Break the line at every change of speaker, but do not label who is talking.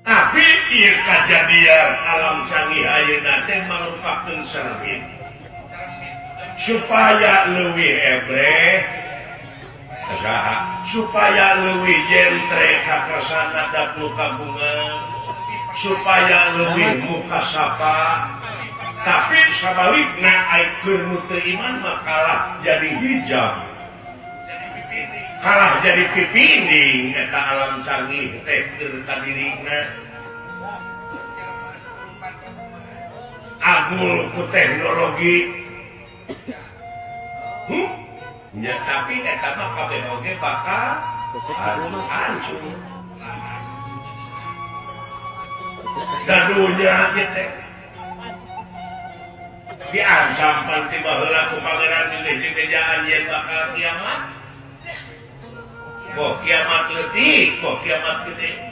tapi ieu kajadian alam canggih ayeuna teh merupakeun cermin supaya leuwih ebreh supaya leuwih jentre ka kersana dapur kabungan supaya leuwih mukasapa tapi sabalikna ayeuna nu teu iman mah kalah jadi hijab kalah jadi pipinding eta alam canggih teh keur kadirina agul ku teknologi ya tapi eta mah kabeh oge bakal hancur gaduhnya gitu diancam panti baheula ku pangeran milih di mejaan yen bakal kiamat kok kiamat leutik kok kiamat gede